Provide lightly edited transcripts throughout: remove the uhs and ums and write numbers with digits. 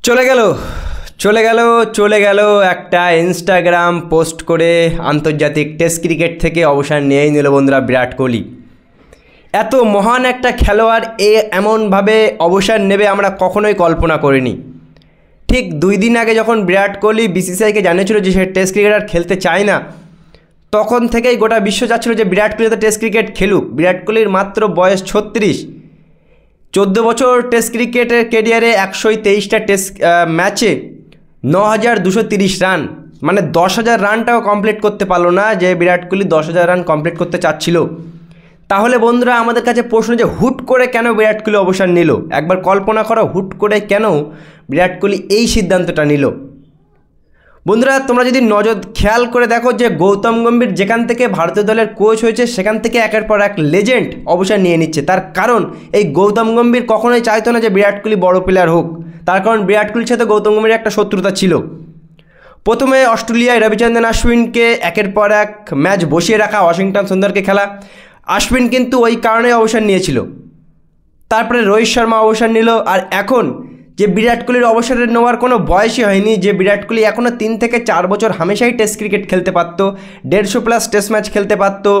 চলে গেল চলে গেল চলে গেল একটা ইনস্টাগ্রাম পোস্ট করে আন্তর্জাতিক টেস্ট ক্রিকেট থেকে অবসর নিয়েই নিল বন্ধুরা বিরাট কোহলি। এত মহান একটা খেলোয়াড় এমনভাবে অবসর নেবে আমরা কখনোই কল্পনা করিনি। ঠিক 2 দিন আগে যখন বিরাট কোহলি বিসিসিআইকে জানিয়েছিল যে সে টেস্ট ক্রিকেট আর খেলতে চায় না, তখন থেকেই গোটা বিশ্ব চাচ্ছিল যে বিরাট কোহলি তো টেস্ট ক্রিকেট খেলুক। বিরাট কোহলির মাত্র বয়স 36, 14 বছর টেস্ট ক্রিকেটের কেরিয়ারে 123টা টেস্ট ম্যাচে 9,230 রান, মানে 10,000 রানটাও কমপ্লিট করতে পারলো না। যে বিরাট কোহলি 10,000 রান কমপ্লিট করতে চাচ্ছিল। তাহলে বন্ধুরা আমাদের কাছে প্রশ্ন যে হুট করে কেন বিরাট কোহলি অবসর নিল? একবার কল্পনা করো হুট করে কেন বিরাট কোহলি এই সিদ্ধান্তটা নিল। বন্ধুরা তোমরা যদি খেয়াল করে দেখো যে গৌতম গম্ভীর যেখান থেকে ভারতীয় দলের কোচ হয়েছে সেখান থেকে একের পর এক লেজেন্ড অবসর নিয়ে নিচ্ছে। তার কারণ এই গৌতম গম্ভীর কখনোই চাইতো না যে বিরাট কোহলি বড় প্লেয়ার হোক। তার কারণ বিরাট কোহলির সাথে গৌতম গম্ভীরের একটা শত্রুতা ছিল। প্রথমে অস্ট্রেলিয়ায় রবিচন্দ্রন অশ্বিনকে একের পর এক ম্যাচ বসিয়ে রাখা, ওয়াশিংটন সুন্দরকে খেলা, অশ্বিন কিন্তু ওই কারণে অবসর নিয়েছিল। তারপরে রোহিত শর্মা অবসর নিল। আর এখন যে বিরাট কোহলির অবসরের নেওয়ার কোনো বয়সই হয়নি, যে বিরাট কোহলি এখনও 3 থেকে 4 বছর হামেশাই টেস্ট ক্রিকেট খেলতে পারতো, 150+ টেস্ট ম্যাচ খেলতে পারতো,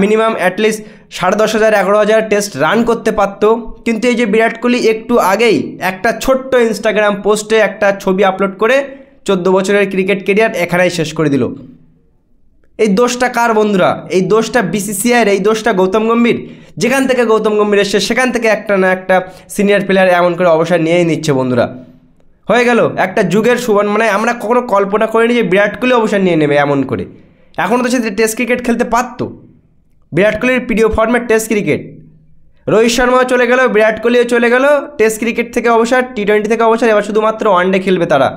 মিনিমাম অ্যাটলিস্ট 10,500 11,000 টেস্ট রান করতে পারতো। কিন্তু এই যে বিরাট কোহলি একটু আগেই একটা ছোট্ট ইনস্টাগ্রাম পোস্টে একটা ছবি আপলোড করে 14 বছরের ক্রিকেট কেরিয়ার এখানেই শেষ করে দিল। এই দোষটা কার বন্ধুরা? এই দোষটা বিসিসিআইয়ের, এই দোষটা গৌতম গম্ভীর। যেখান থেকে গৌতম গম্ভীর এসছে সেখান থেকে একটা না একটা সিনিয়র প্লেয়ার এমন করে অবসর নিয়েই নিচ্ছে বন্ধুরা। হয়ে গেল একটা যুগের সুবর্ণ, মানে আমরা কখনো কল্পনা করিনি যে বিরাট কোহলি অবসর নিয়ে নেবে এমন করে। এখনও তো সে টেস্ট ক্রিকেট খেলতে পারতো। বিরাট কোহলির প্রিয় ফর্ম্যাট টেস্ট ক্রিকেট। রোহিত শর্মাও চলে গেল, বিরাট কোহলিও চলে গেল, টেস্ট ক্রিকেট থেকে অবসর, টি20 থেকে অবসর, এবার শুধুমাত্র ওয়ানডে খেলবে তারা।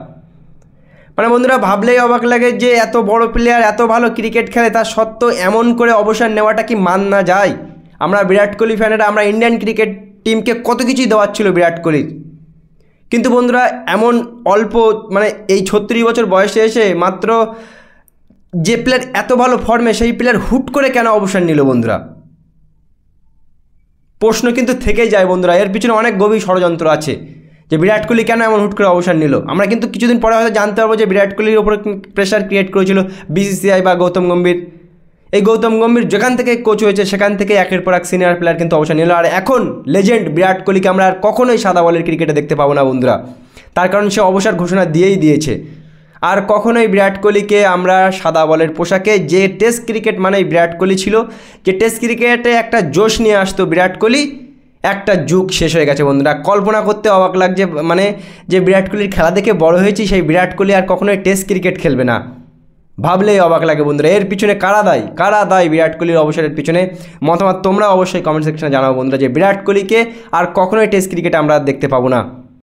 মানে বন্ধুরা ভাবলেই অবাক লাগে যে এত বড় প্লেয়ার, এত ভালো ক্রিকেট খেলে, তার সত্ত্বেও এমন করে অবসর নেওয়াটা কি মানা যায়? আমরা বিরাট কোহলি ফ্যানেরা, আমরা ইন্ডিয়ান ক্রিকেট টিমকে কত কিছুই দেওয়ার ছিল বিরাট কোহলির। কিন্তু বন্ধুরা এমন অল্প, মানে এই 36 বছর বয়সে এসে মাত্র যে প্লেয়ার এত ভালো ফর্মে, সেই প্লেয়ার হুট করে কেন অবসর নিল বন্ধুরা? প্রশ্ন কিন্তু থেকেই যায় বন্ধুরা। এর পিছনে অনেক গভীর ষড়যন্ত্র আছে যে বিরাট কোহলি কেন এমন হুট করে অবসর নিল। আমরা কিন্তু কিছুদিন পরে হয়তো জানতে পারবো যে বিরাট কোহলির ওপরে প্রেশার ক্রিয়েট করেছিল বিসিসিআই বা গৌতম গম্ভীর। এই গৌতম গম্ভীর যেখান থেকে কোচ হয়েছে সেখান থেকে একের পর এক সিনিয়র প্লেয়ার কিন্তু অবসর নিল। আর এখন লেজেন্ড বিরাট কোহলিকে আমরা আর কখনোই সাদা বলের ক্রিকেটে দেখতে পাবো না বন্ধুরা। তার কারণ সে অবসর ঘোষণা দিয়েই দিয়েছে। আর কখনোই বিরাট কোহলিকে আমরা সাদা বলের পোশাকে, যে টেস্ট ক্রিকেট মানেই বিরাট কোহলি ছিল, যে টেস্ট ক্রিকেটে একটা জোশ নিয়ে আসতো বিরাট কোহলি, একটা যুগ শেষ হয়ে গেছে বন্ধুরা। কল্পনা করতে অবাক লাগছে, মানে যে বিরাট কোহলির খেলা দেখে বড় হয়েছি, সেই বিরাট কোহলি আর কখনোই টেস্ট ক্রিকেট খেলবে না। ভাবলেই অবাক লাগে বন্ধুরা। এর পিছনে কারা দায়ী বিরাট কোহলির অবসরের পিছনে? মতামত তোমরা অবশ্যই কমেন্ট সেকশনে জানাও বন্ধুরা, যে বিরাট কোহলিকে আর কখনোই টেস্ট ক্রিকেটে আমরা দেখতে পাবো না।